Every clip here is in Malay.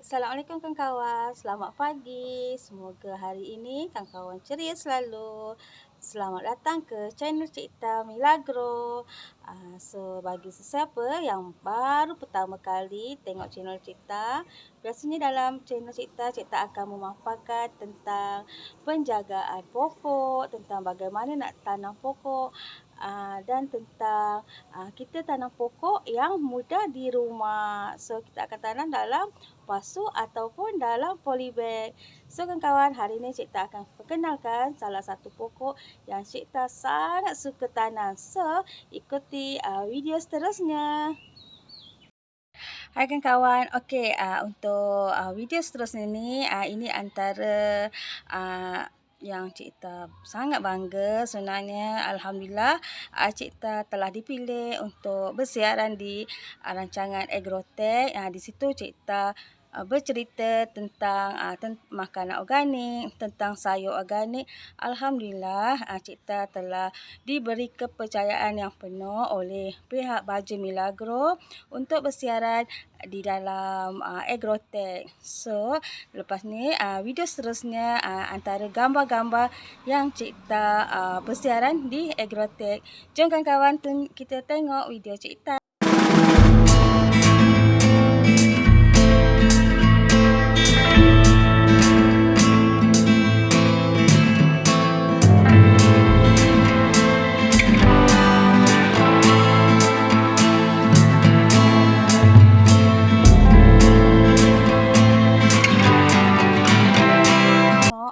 Assalamualaikum kawan-kawan, selamat pagi. Semoga hari ini kawan-kawan ceria selalu. Selamat datang ke channel Cipta Milagro. So bagi sesiapa yang baru pertama kali tengok channel Cipta, biasanya dalam channel Cipta, Cipta akan memaparkan tentang penjagaan pokok, tentang bagaimana nak tanam pokok, dan tentang kita tanam pokok yang mudah di rumah. So kita akan tanam dalam pasu ataupun dalam polybag. So kawan-kawan, hari ini Cipta akan perkenalkan salah satu pokok yang Cipta sangat suka tanam. So ikuti video seterusnya. Hai kawan-kawan, okey, untuk video seterusnya ini antara yang Cipta sangat bangga sebenarnya. Alhamdulillah, Cipta telah dipilih untuk bersiaran di rancangan Agrotech. Di situ Cipta bercerita tentang makanan organik, tentang sayur organik. Alhamdulillah, Cipta telah diberi kepercayaan yang penuh oleh pihak Baja Milagro untuk bersiaran di dalam Agrotech. So, lepas ni video seterusnya antara gambar-gambar yang Cipta bersiaran di Agrotech. Jom kawan-kawan kita tengok video Cipta.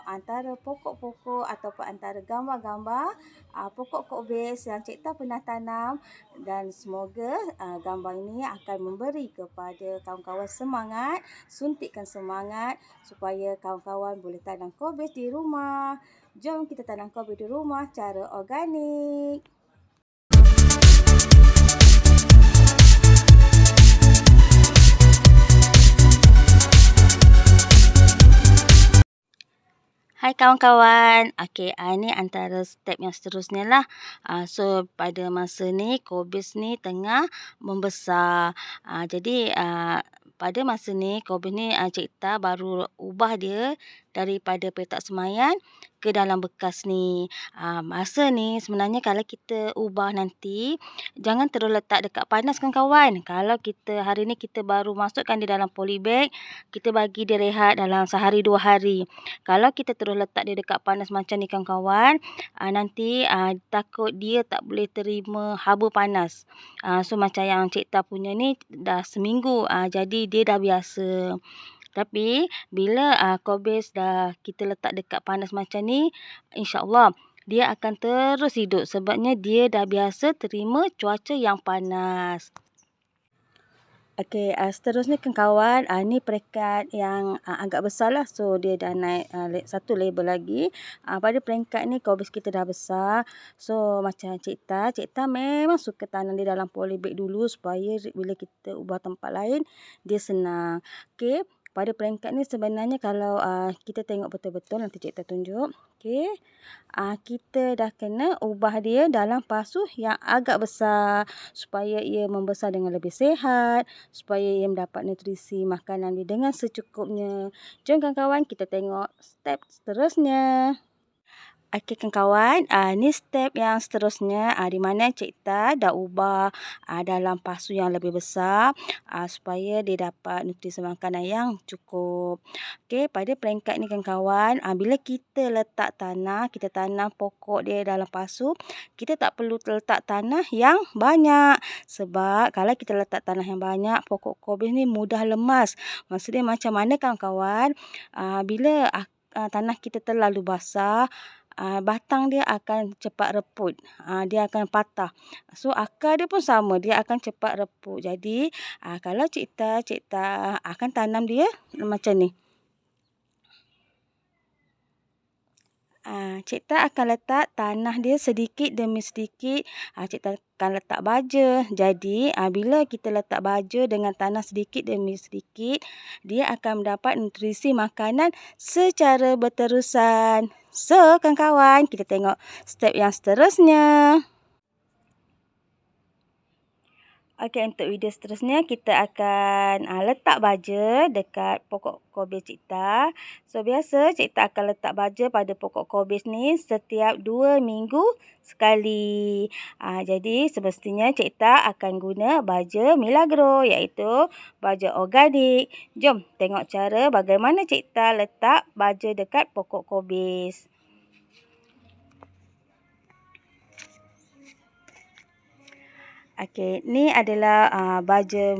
Antara pokok-pokok ataupun antara gambar-gambar pokok kobis yang Cipta pernah tanam, dan semoga gambar ini akan memberi kepada kawan-kawan semangat, suntikkan semangat supaya kawan-kawan boleh tanam kobis di rumah. Jom kita tanam kobis di rumah cara organik. Hai kawan-kawan, okey, ini antara step yang seterusnya lah. So pada masa ni kobis ni tengah membesar. Jadi pada masa ni kobis ni Cipta baru ubah dia daripada petak semayan ke dalam bekas ni. Masa ni sebenarnya kalau kita ubah nanti, jangan terus letak dekat panas kawan-kawan. Kalau kita hari ni kita baru masukkan di dalam polybag, kita bagi dia rehat dalam sehari 2 hari. Kalau kita terus letak dia dekat panas macam ni kawan-kawan, nanti takut dia tak boleh terima haba panas. So macam yang Cipta punya ni dah seminggu, jadi dia dah biasa. Tapi bila kobis dah kita letak dekat panas macam ni, insya-Allah dia akan terus hidup sebabnya dia dah biasa terima cuaca yang panas. Okey, seterusnya kawan-kawan, ni peringkat yang agak besar lah. So dia dah naik satu label lagi. Pada peringkat ni kobis kita dah besar. So macam Cipta memang suka tanam di dalam polybag dulu supaya bila kita ubah tempat lain dia senang. Okey, pada peringkat ni sebenarnya kalau kita tengok betul-betul, nanti Cipta tunjuk. Okey, kita dah kena ubah dia dalam pasu yang agak besar supaya ia membesar dengan lebih sihat, supaya ia mendapat nutrisi makanan dia dengan secukupnya. Jom kawan-kawan kita tengok step seterusnya. Okey kawan-kawan, ni step yang seterusnya di mana Cipta dah ubah dalam pasu yang lebih besar supaya dia dapat nutrisi makanan yang cukup. Okey, pada peringkat ni kawan-kawan, bila kita letak tanah, kita tanam pokok dia dalam pasu, kita tak perlu letak tanah yang banyak. Sebab kalau kita letak tanah yang banyak, pokok kobis ni mudah lemas. Maksudnya macam mana kawan-kawan? Bila tanah kita terlalu basah, batang dia akan cepat reput. Dia akan patah. So akar dia pun sama, dia akan cepat reput. Jadi kalau Cipta akan tanam dia macam ni. Cipta akan letak tanah dia sedikit demi sedikit. Cipta akan letak baja. Jadi bila kita letak baja dengan tanah sedikit demi sedikit, dia akan mendapat nutrisi makanan secara berterusan. So kawan-kawan, kita tengok step yang seterusnya. Okey, untuk video seterusnya kita akan letak baja dekat pokok kobis Cikta. So, biasa Cikta akan letak baja pada pokok kobis ni setiap 2 minggu sekali. Jadi, semestinya Cikta akan guna baja Milagro iaitu baja organik. Jom tengok cara bagaimana Cikta letak baja dekat pokok kobis. Okey, ni adalah baja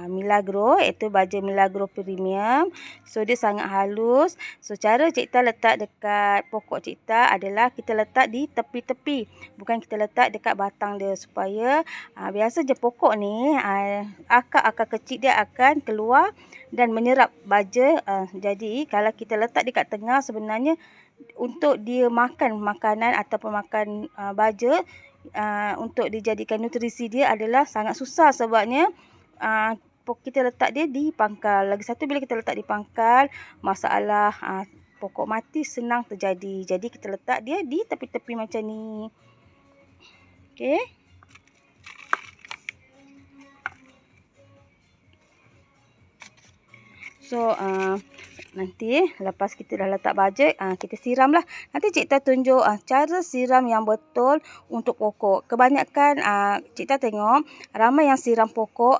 Milagro, iaitu baja Milagro Premium. So, dia sangat halus. So, cara Cikta letak dekat pokok Cikta adalah kita letak di tepi-tepi. Bukan kita letak dekat batang dia supaya biasa je pokok ni akar-akar kecil dia akan keluar dan menyerap baja. Jadi, kalau kita letak dekat tengah sebenarnya untuk dia makan makanan ataupun makan baja, untuk dijadikan nutrisi dia adalah sangat susah sebabnya kita letak dia di pangkal. Lagi satu, bila kita letak di pangkal, masalah pokok mati senang terjadi. Jadi kita letak dia di tepi-tepi macam ni. Okey. So, nanti lepas kita dah letak baja, kita siramlah. Nanti Cikta tunjuk cara siram yang betul untuk pokok. Kebanyakan Cikta tengok ramai yang siram pokok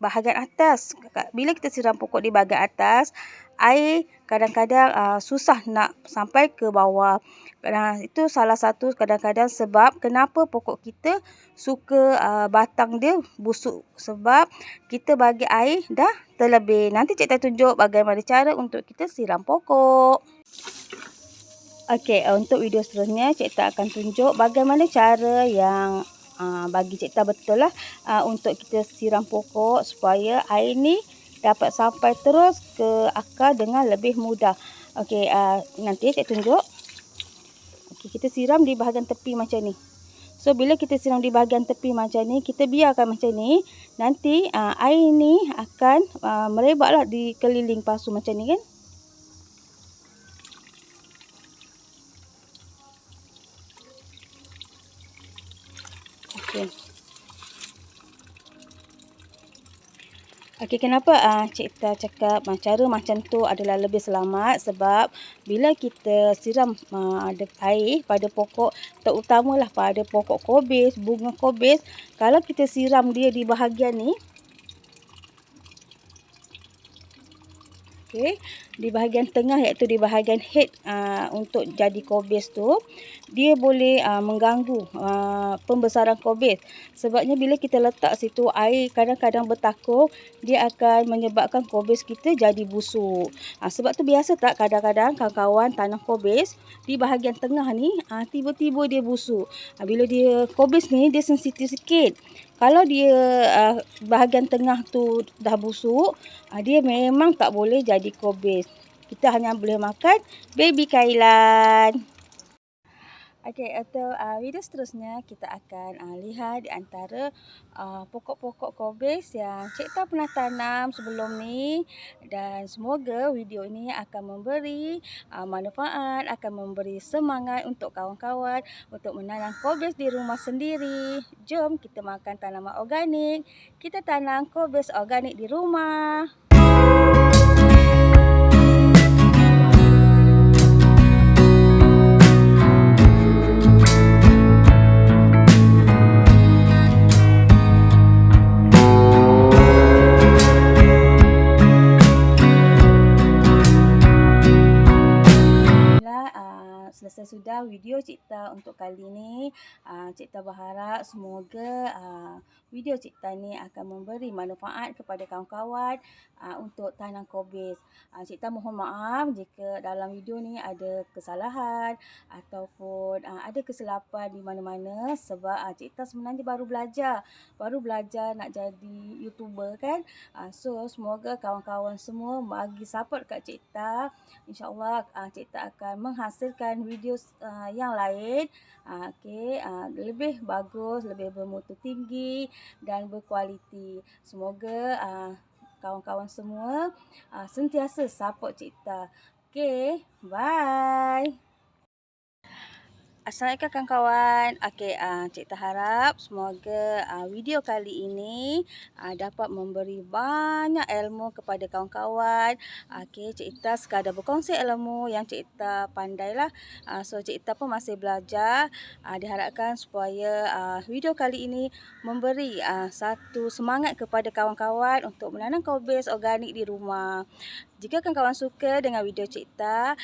bahagian atas. Bila kita siram pokok di bahagian atas, air kadang-kadang susah nak sampai ke bawah. Itu salah satu kadang-kadang sebab kenapa pokok kita suka batang dia busuk. Sebab kita bagi air dah terlebih. Nanti Cikta tunjuk bagaimana cara untuk kita siram pokok. Okey, untuk video seterusnya Cikta akan tunjuk bagaimana cara yang bagi Cikta betul lah untuk kita siram pokok supaya air ni dapat sampai terus ke akar dengan lebih mudah. Okey, nanti Cikta tunjuk. Okey, kita siram di bahagian tepi macam ni. So, bila kita siram di bahagian tepi macam ni, kita biarkan macam ni. Nanti air ni akan merebaklah di keliling pasu macam ni kan. Okey. Okey, kenapa Cikta cakap cara macam tu adalah lebih selamat? Sebab bila kita siram air pada pokok, terutamalah pada pokok kobis, bunga kobis, kalau kita siram dia di bahagian ni, okey, di bahagian tengah iaitu di bahagian head untuk jadi kobis tu, dia boleh mengganggu pembesaran kobis. Sebabnya bila kita letak situ air kadang-kadang bertakur, dia akan menyebabkan kobis kita jadi busuk. Sebab tu biasa tak kadang-kadang kawan-kawan tanam kobis di bahagian tengah ni tiba-tiba dia busuk. Bila dia kobis ni dia sensitif sikit. Kalau dia bahagian tengah tu dah busuk, dia memang tak boleh jadi kobis. Kita hanya boleh makan baby kailan. Okey, untuk video seterusnya kita akan lihat di antara pokok-pokok kobis yang Cikta pernah tanam sebelum ni, dan semoga video ini akan memberi manfaat, akan memberi semangat untuk kawan-kawan untuk menanam kobis di rumah sendiri. Jom kita makan tanaman organik, kita tanam kobis organik di rumah. Selesai sudah video Cikta untuk kali ini. Cikta berharap semoga video Cikta ni akan memberi manfaat kepada kawan-kawan untuk tanam kobis. Cikta mohon maaf jika dalam video ni ada kesalahan ataupun ada kesilapan di mana-mana, sebab Cikta sebenarnya baru belajar nak jadi YouTuber kan. So semoga kawan-kawan semua bagi support kat Cikta. InsyaAllah Cikta akan menghasilkan video yang lain, lebih bagus, lebih bermutu tinggi dan berkualiti. Semoga kawan-kawan semua sentiasa support Cikta. Okey, bye. Assalamualaikum kawan-kawan. Okey, cikgu harap semoga video kali ini dapat memberi banyak ilmu kepada kawan-kawan. Okey, cikgu sekadar berkongsi ilmu yang cikgu pandailah. So cikgu pun masih belajar. Diharapkan supaya video kali ini memberi satu semangat kepada kawan-kawan untuk menanam kobis organik di rumah. Jika kawan-kawan suka dengan video cikgu,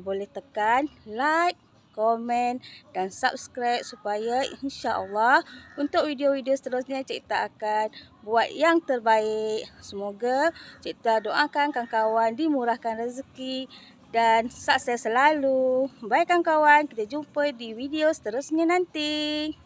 boleh tekan like, komen dan subscribe supaya insya-Allah untuk video-video seterusnya cikgu akan buat yang terbaik. Semoga cikgu doakan kawan-kawan dimurahkan rezeki dan sukses selalu. Baik kawan-kawan, kita jumpa di video seterusnya nanti.